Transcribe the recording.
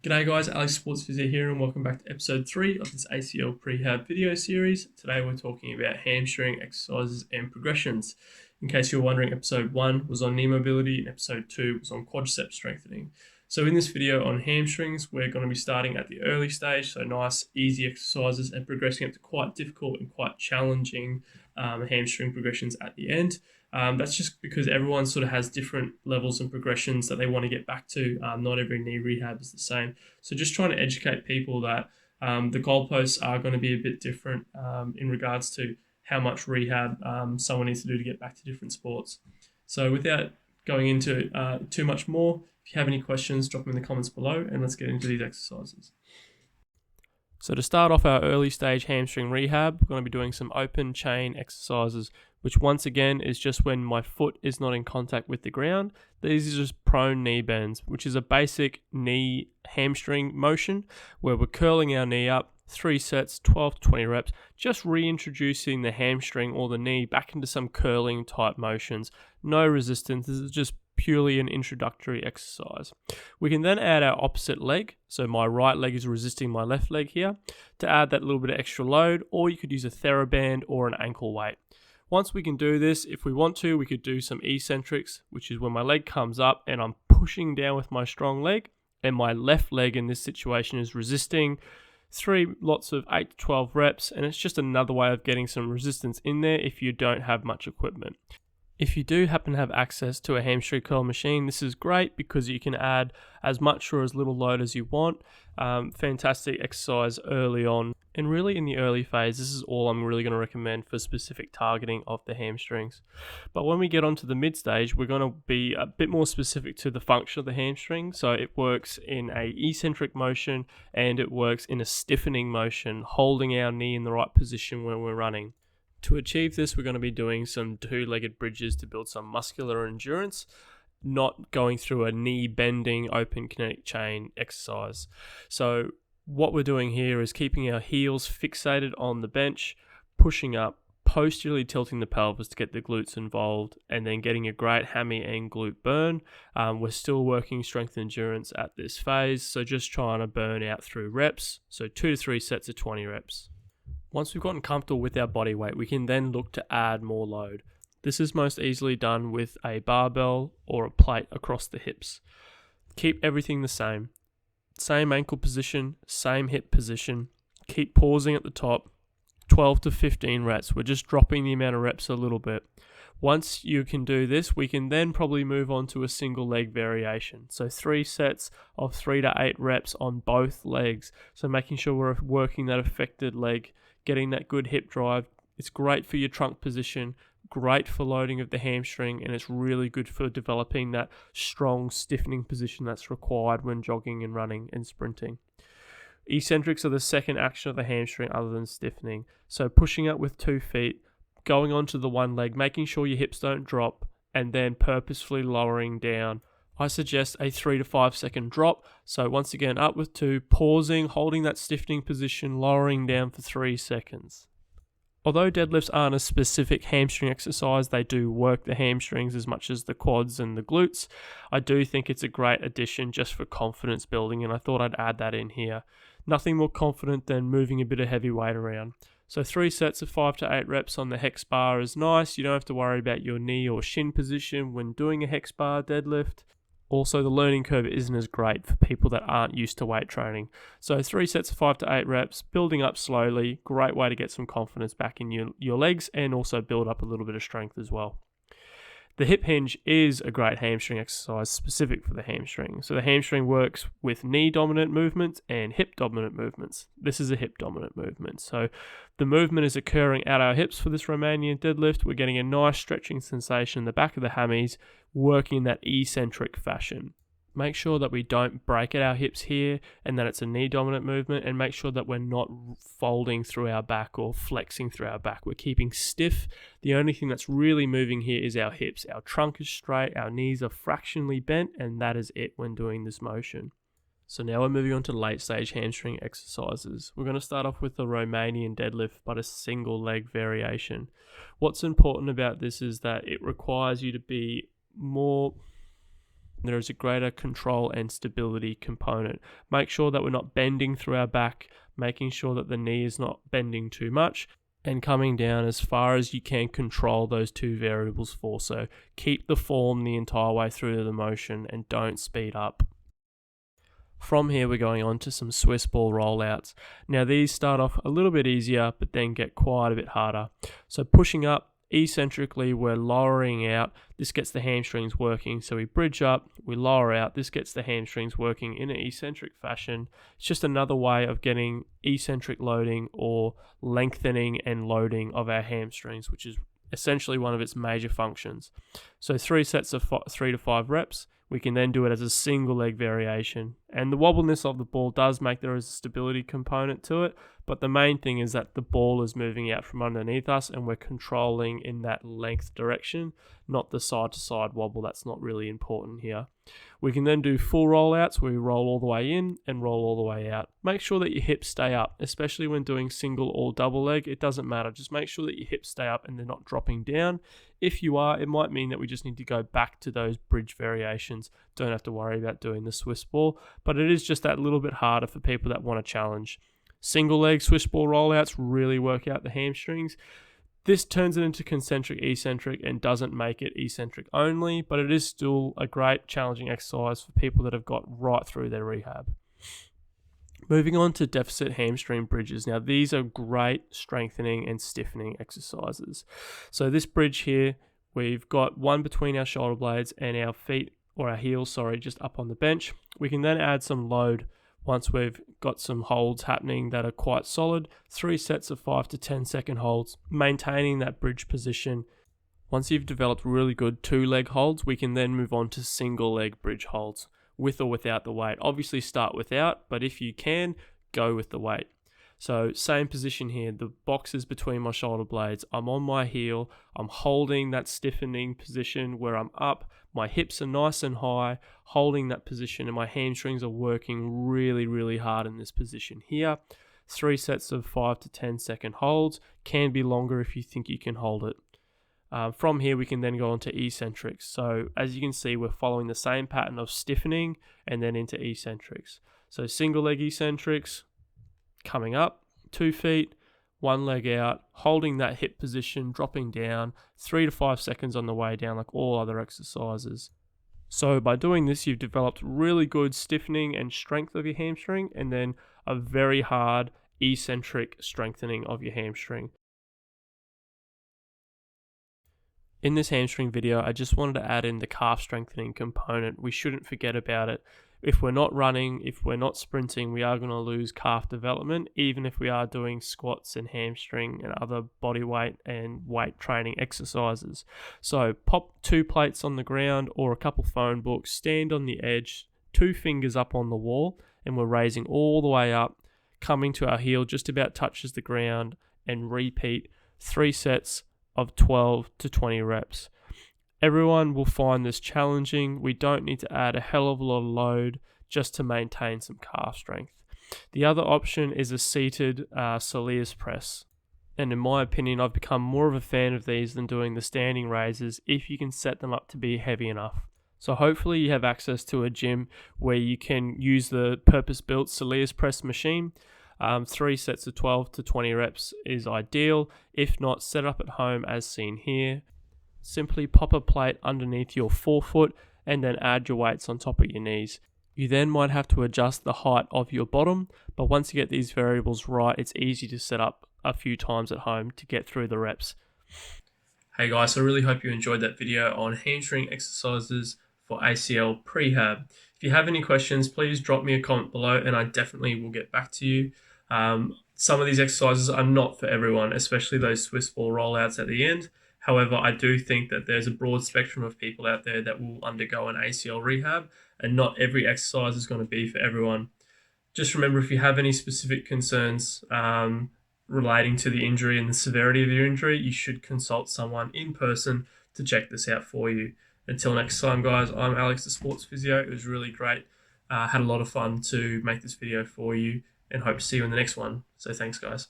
G'day guys, Alex Sports Physio here and welcome back to episode 3 of this ACL prehab video series. Today we're talking about hamstring exercises and progressions. In case you're wondering, episode 1 was on knee mobility and episode 2 was on quadricep strengthening. So in this video on hamstrings, we're going to be starting at the early stage, so nice, easy exercises, and progressing up to quite difficult and quite challenging hamstring progressions at the end. That's just because everyone sort of has different levels and progressions that they want to get back to. Not every knee rehab is the same. So just trying to educate people that the goalposts are going to be a bit different in regards to how much rehab someone needs to do to get back to different sports. So without going into too much more, if you have any questions, drop them in the comments below and let's get into these exercises. So to start off our early stage hamstring rehab, we're going to be doing some open chain exercises, which once again is just when my foot is not in contact with the ground. These are just prone knee bends, which is a basic knee hamstring motion where we're curling our knee up, 3 sets, 12 to 20 reps, just reintroducing the hamstring or the knee back into some curling type motions. No resistance, this is just purely an introductory exercise. We can then add our opposite leg, so my right leg is resisting my left leg here, to add that little bit of extra load, or you could use a TheraBand or an ankle weight. Once we can do this, if we want to, we could do some eccentrics, which is when my leg comes up and I'm pushing down with my strong leg, and my left leg in this situation is resisting. 3 lots of 8 to 12 reps, and it's just another way of getting some resistance in there if you don't have much equipment. If you do happen to have access to a hamstring curl machine, this is great because you can add as much or as little load as you want. Fantastic exercise early on. And really in the early phase, this is all I'm really going to recommend for specific targeting of the hamstrings. But when we get onto the mid stage, we're going to be a bit more specific to the function of the hamstring. So it works in a eccentric motion and it works in a stiffening motion, holding our knee in the right position when we're running. To achieve this, we're going to be doing some two-legged bridges to build some muscular endurance, not going through a knee bending open kinetic chain exercise. So what we're doing here is keeping our heels fixated on the bench, pushing up, posteriorly tilting the pelvis to get the glutes involved, and then getting a great hammy and glute burn. We're still working strength and endurance at this phase, so just trying to burn out through reps, so 2 to 3 sets of 20 reps. Once we've gotten comfortable with our body weight, we can then look to add more load. This is most easily done with a barbell or a plate across the hips. Keep everything the same. Same ankle position, same hip position. Keep pausing at the top. 12 to 15 reps. We're just dropping the amount of reps a little bit. Once you can do this, we can then probably move on to a single leg variation. So 3 sets of 3 to 8 reps on both legs. So making sure we're working that affected leg, getting that good hip drive. It's great for your trunk position, great for loading of the hamstring, and it's really good for developing that strong stiffening position that's required when jogging and running and sprinting. Eccentrics are the second action of the hamstring other than stiffening. So pushing up with 2 feet, going onto the one leg, making sure your hips don't drop, and then purposefully lowering down. I suggest a 3 to 5 second drop. So once again, up with 2, pausing, holding that stiffening position, lowering down for 3 seconds. Although deadlifts aren't a specific hamstring exercise, they do work the hamstrings as much as the quads and the glutes. I do think it's a great addition just for confidence building, and I thought I'd add that in here. Nothing more confident than moving a bit of heavy weight around. So 3 sets of 5 to 8 reps on the hex bar is nice. You don't have to worry about your knee or shin position when doing a hex bar deadlift. Also, the learning curve isn't as great for people that aren't used to weight training. So 3 sets of 5 to 8 reps, building up slowly, great way to get some confidence back in your legs and also build up a little bit of strength as well. The hip hinge is a great hamstring exercise specific for the hamstring. So the hamstring works with knee dominant movements and hip dominant movements. This is a hip dominant movement. So the movement is occurring at our hips for this Romanian deadlift. We're getting a nice stretching sensation in the back of the hammies, working in that eccentric fashion. Make sure that we don't break at our hips here and that it's a knee dominant movement, and make sure that we're not folding through our back or flexing through our back. We're keeping stiff. The only thing that's really moving here is our hips. Our trunk is straight, our knees are fractionally bent, and that is it when doing this motion. So now we're moving on to late stage hamstring exercises. We're going to start off with the Romanian deadlift, but a single leg variation. What's important about this is that it requires you to be more there is a greater control and stability component. Make sure that we're not bending through our back, making sure that the knee is not bending too much, and coming down as far as you can control those two variables for. So keep the form the entire way through the motion and don't speed up. From here, we're going on to some Swiss ball rollouts. Now these start off a little bit easier, but then get quite a bit harder. So pushing up, eccentrically, we're lowering out. This gets the hamstrings working. So we bridge up, we lower out. This gets the hamstrings working in an eccentric fashion. It's just another way of getting eccentric loading or lengthening and loading of our hamstrings, which is essentially one of its major functions. So 3 sets of 3 to 5 reps. We can then do it as a single leg variation. And the wobbliness of the ball does make there is a stability component to it, but the main thing is that the ball is moving out from underneath us and we're controlling in that length direction, not the side to side wobble. That's not really important here. We can then do full rollouts where we roll all the way in and roll all the way out. Make sure that your hips stay up, especially when doing single or double leg. It doesn't matter. Just make sure that your hips stay up and they're not dropping down. If you are, it might mean that we just need to go back to those bridge variations. Don't have to worry about doing the Swiss ball, but it is just that little bit harder for people that want to challenge. Single leg Swiss ball rollouts really work out the hamstrings. This turns it into concentric eccentric and doesn't make it eccentric only, but it is still a great challenging exercise for people that have got right through their rehab. Moving on to deficit hamstring bridges. Now these are great strengthening and stiffening exercises. So this bridge here, we've got one between our shoulder blades and our feet, or our heels, just up on the bench. We can then add some load once we've got some holds happening that are quite solid. 3 sets of 5 to 10 second holds, maintaining that bridge position. Once you've developed really good 2-leg holds, we can then move on to single leg bridge holds, with or without the weight. Obviously start without, but if you can, go with the weight. So same position here, the box is between my shoulder blades. I'm on my heel, I'm holding that stiffening position where I'm up, my hips are nice and high, holding that position, and my hamstrings are working really, really hard in this position here. 3 sets of 5 to 10 second holds, can be longer if you think you can hold it. From here, we can then go on to eccentrics. So as you can see, we're following the same pattern of stiffening and then into eccentrics. So single leg eccentrics, coming up, 2 feet, 1 leg out, holding that hip position, dropping down, 3 to 5 seconds on the way down like all other exercises. So by doing this, you've developed really good stiffening and strength of your hamstring, and then a very hard eccentric strengthening of your hamstring. In this hamstring video, I just wanted to add in the calf strengthening component. We shouldn't forget about it. If we're not running, if we're not sprinting, we are going to lose calf development, even if we are doing squats and hamstring and other body weight and weight training exercises. So pop 2 plates on the ground or a couple phone books, stand on the edge, 2 fingers up on the wall, and we're raising all the way up, coming to our heel just about touches the ground, and repeat 3 sets of 12 to 20 reps. Everyone will find this challenging. We don't need to add a hell of a lot of load just to maintain some calf strength. The other option is a seated Soleus press. And in my opinion, I've become more of a fan of these than doing the standing raises if you can set them up to be heavy enough. So hopefully you have access to a gym where you can use the purpose-built Soleus press machine. 3 sets of 12 to 20 reps is ideal. If not, set up at home as seen here. Simply pop a plate underneath your forefoot and then add your weights on top of your knees. You then might have to adjust the height of your bottom, but once you get these variables right, it's easy to set up a few times at home to get through the reps. Hey guys, I really hope you enjoyed that video on hamstring exercises for ACL prehab. If you have any questions, please drop me a comment below and I definitely will get back to you. Some of these exercises are not for everyone, especially those Swiss ball rollouts at the end. However, I do think that there's a broad spectrum of people out there that will undergo an ACL rehab, and not every exercise is going to be for everyone. Just remember, if you have any specific concerns relating to the injury and the severity of your injury, you should consult someone in person to check this out for you. Until next time, guys, I'm Alex, the sports physio. It was really great. Had a lot of fun to make this video for you and hope to see you in the next one. So thanks, guys.